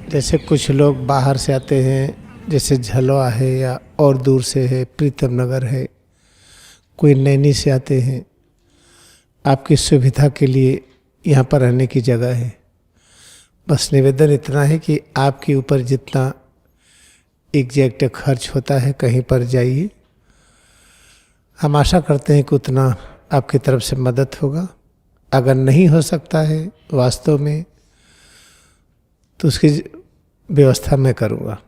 जैसे कुछ लोग बाहर से आते हैं, जैसे झलवा है या और दूर से है, प्रीतम नगर है, कोई नैनी से आते हैं। आपकी सुविधा के लिए यहाँ पर रहने की जगह है। बस निवेदन इतना है कि आपके ऊपर जितना एग्जैक्ट खर्च होता है कहीं पर जाइए। हम आशा करते हैं कि उतना आपकी तरफ से मदद होगा। अगर नहीं हो सकता है वास्तव में तो उसकी व्यवस्था मैं करूँगा,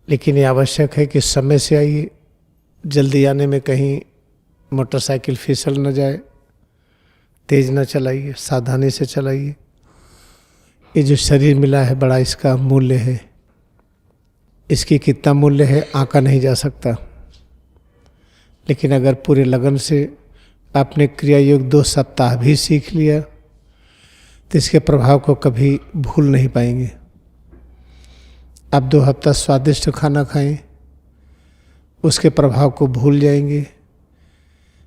लेकिन ये आवश्यक है कि समय से आइए। जल्दी आने में कहीं मोटरसाइकिल फिसल न जाए, तेज न चलाइए, सावधानी से चलाइए। ये जो शरीर मिला है बड़ा इसका मूल्य है, इसकी कितना मूल्य है आंका नहीं जा सकता। लेकिन अगर पूरे लगन से आपने क्रिया योग 2 सप्ताह भी सीख लिया तो इसके प्रभाव को कभी भूल नहीं पाएंगे। आप 2 हफ्ता स्वादिष्ट खाना खाएं, उसके प्रभाव को भूल जाएंगे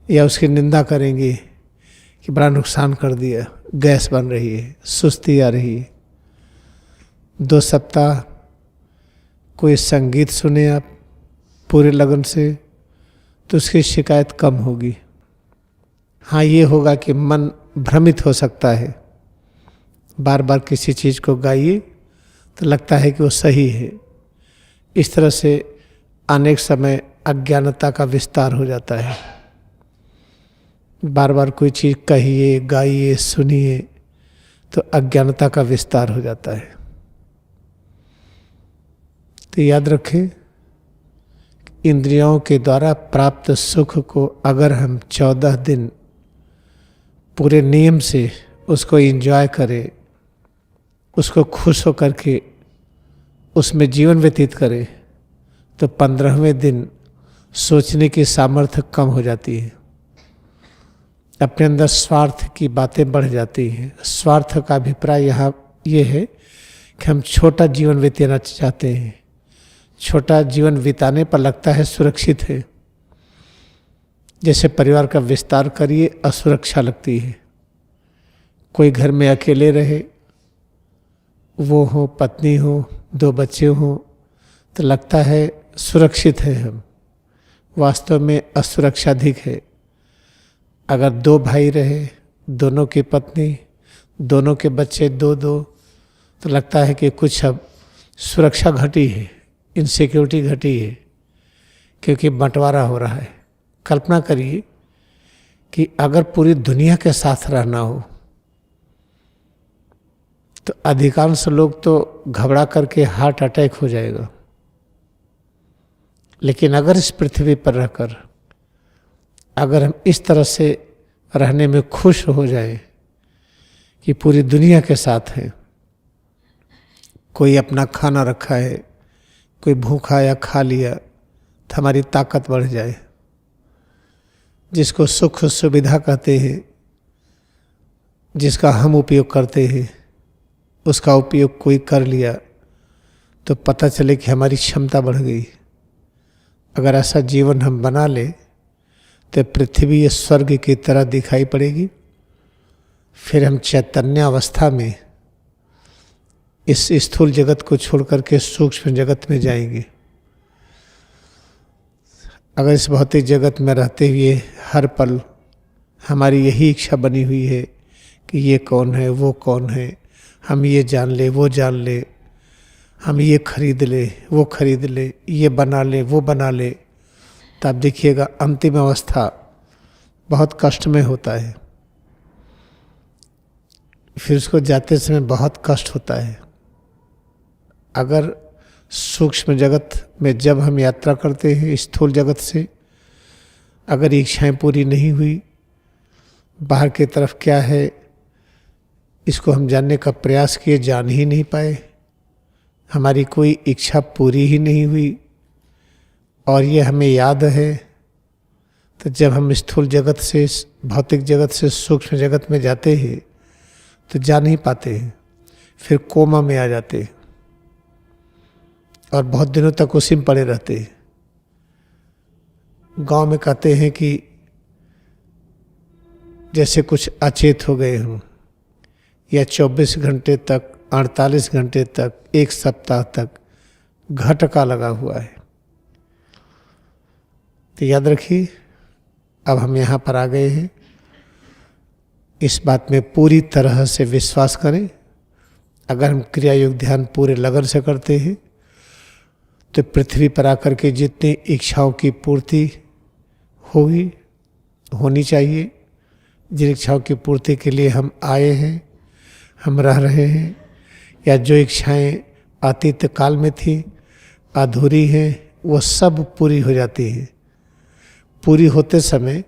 या उसकी निंदा करेंगे कि बड़ा नुकसान कर दिया, गैस बन रही है, सुस्ती आ रही है। 2 सप्ताह कोई संगीत सुने आप पूरे लगन से तो उसकी शिकायत कम होगी। हाँ, ये होगा कि मन भ्रमित हो सकता है। बार बार किसी चीज़ को गाइए तो लगता है कि वो सही है। इस तरह से अनेक समय अज्ञानता का विस्तार हो जाता है। बार बार कोई चीज़ कहिए, गाइए, सुनिए तो अज्ञानता का विस्तार हो जाता है। तो याद रखें, इंद्रियों के द्वारा प्राप्त सुख को अगर हम 14 दिन पूरे नियम से उसको एंजॉय करें, उसको खुश होकर के उसमें जीवन व्यतीत करें, तो 15वें दिन सोचने की सामर्थ्य कम हो जाती है। अपने अंदर स्वार्थ की बातें बढ़ जाती हैं। स्वार्थ का अभिप्राय यहाँ ये है कि हम छोटा जीवन बिताना चाहते हैं। छोटा जीवन बिताने पर लगता है सुरक्षित है। जैसे परिवार का विस्तार करिए, असुरक्षा लगती है। कोई घर में अकेले रहे, वो हो, पत्नी हो, 2 बच्चे हो, तो लगता है सुरक्षित है हम। वास्तव में असुरक्षा अधिक है। अगर 2 भाई रहे, दोनों की पत्नी, दोनों के बच्चे 2-2, तो लगता है कि कुछ अब सुरक्षा घटी है, इनसिक्योरिटी घटी है, क्योंकि बंटवारा हो रहा है। कल्पना करिए कि अगर पूरी दुनिया के साथ रहना हो तो अधिकांश लोग तो घबरा करके हार्ट अटैक हो जाएगा। लेकिन अगर इस पृथ्वी पर रहकर अगर हम इस तरह से रहने में खुश हो जाए कि पूरी दुनिया के साथ हैं, कोई अपना खाना रखा है, कोई भूखा या खा लिया, तो हमारी ताकत बढ़ जाए। जिसको सुख सुविधा कहते हैं, जिसका हम उपयोग करते हैं, उसका उपयोग कोई कर लिया तो पता चले कि हमारी क्षमता बढ़ गई। अगर ऐसा जीवन हम बना ले तो पृथ्वी ये स्वर्ग की तरह दिखाई पड़ेगी। फिर हम चैतन्य अवस्था में इस स्थूल जगत को छोड़कर के सूक्ष्म जगत में जाएंगे। अगर इस भौतिक जगत में रहते हुए हर पल हमारी यही इच्छा बनी हुई है कि ये कौन है, वो कौन है, हम ये जान ले, वो जान ले, हम ये खरीद ले, वो खरीद ले, ये बना ले, वो बना ले, तब देखिएगा अंतिम अवस्था बहुत कष्ट में होता है। फिर उसको जाते समय बहुत कष्ट होता है। अगर सूक्ष्म जगत में जब हम यात्रा करते हैं स्थूल जगत से, अगर इच्छाएं पूरी नहीं हुई, बाहर की तरफ क्या है इसको हम जानने का प्रयास किए, जान ही नहीं पाए, हमारी कोई इच्छा पूरी ही नहीं हुई और ये हमें याद है, तो जब हम स्थूल जगत से, भौतिक जगत से सूक्ष्म जगत में जाते हैं तो जा नहीं पाते हैं। फिर कोमा में आ जाते हैं और बहुत दिनों तक उसी में पड़े रहते हैं। गांव में कहते हैं कि जैसे कुछ अचेत हो गए हों या 24 घंटे तक 48 घंटे तक, एक सप्ताह तक घटका लगा हुआ है। तो याद रखिए, अब हम यहाँ पर आ गए हैं। इस बात में पूरी तरह से विश्वास करें, अगर हम क्रिया योग ध्यान पूरे लगन से करते हैं तो पृथ्वी पर आकर के जितनी इच्छाओं की पूर्ति होनी चाहिए, जिन इच्छाओं की पूर्ति के लिए हम आए हैं, हम रह रहे हैं, या जो इच्छाएं अतीत काल में थी, अधूरी हैं, वो सब पूरी हो जाती हैं। पूरी होते समय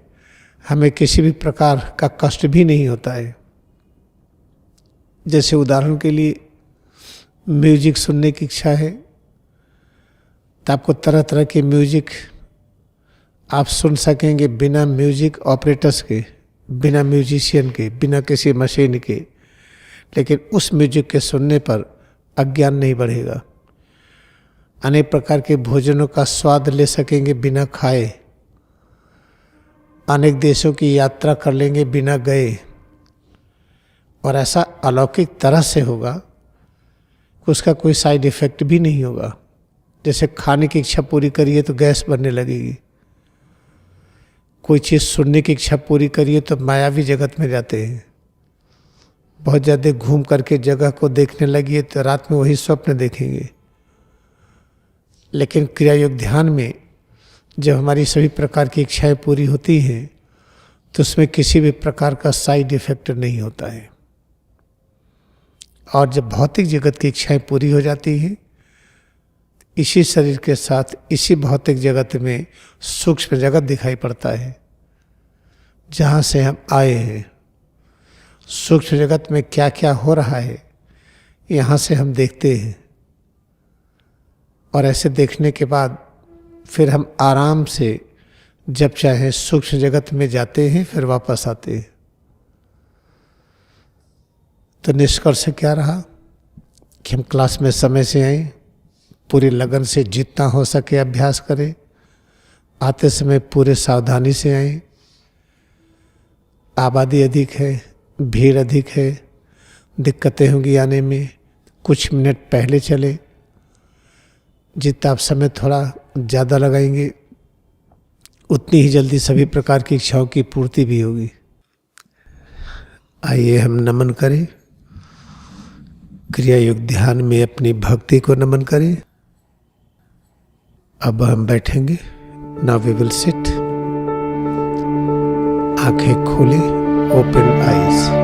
हमें किसी भी प्रकार का कष्ट भी नहीं होता है। जैसे उदाहरण के लिए म्यूजिक सुनने की इच्छा है, तो आपको तरह तरह के म्यूजिक आप सुन सकेंगे बिना म्यूजिक ऑपरेटर्स के, बिना म्यूजिशियन के, बिना किसी मशीन के। लेकिन उस म्यूजिक के सुनने पर अज्ञान नहीं बढ़ेगा। अनेक प्रकार के भोजनों का स्वाद ले सकेंगे बिना खाए। अनेक देशों की यात्रा कर लेंगे बिना गए। और ऐसा अलौकिक तरह से होगा कि उसका कोई साइड इफेक्ट भी नहीं होगा। जैसे खाने की इच्छा पूरी करिए तो गैस बनने लगेगी, कोई चीज़ सुनने की इच्छा पूरी करिए तो मायावी जगत में जाते हैं। बहुत ज़्यादा घूम करके जगह को देखने लगिए तो रात में वही स्वप्न देखेंगे। लेकिन क्रिया योग ध्यान में जब हमारी सभी प्रकार की इच्छाएं पूरी होती हैं तो उसमें किसी भी प्रकार का साइड इफेक्ट नहीं होता है। और जब भौतिक जगत की इच्छाएं पूरी हो जाती हैं, इसी शरीर के साथ इसी भौतिक जगत में सूक्ष्म जगत दिखाई पड़ता है, जहाँ से हम आए हैं। सूक्ष्म जगत में क्या क्या हो रहा है यहाँ से हम देखते हैं। और ऐसे देखने के बाद फिर हम आराम से जब चाहे सूक्ष्म जगत में जाते हैं, फिर वापस आते हैं। तो निष्कर्ष क्या रहा कि हम क्लास में समय से आए, पूरी लगन से जितना हो सके अभ्यास करें, आते समय पूरे सावधानी से आए। आबादी अधिक है, भीड़ अधिक है, दिक्कतें होंगी आने में, कुछ मिनट पहले चले। जितना आप समय थोड़ा ज़्यादा लगाएंगे उतनी ही जल्दी सभी प्रकार की इच्छाओं की पूर्ति भी होगी। आइए हम नमन करें, क्रिया योग ध्यान में अपनी भक्ति को नमन करें। अब हम बैठेंगे। Now we will sit. आंखें खोलें, ओपन आईज।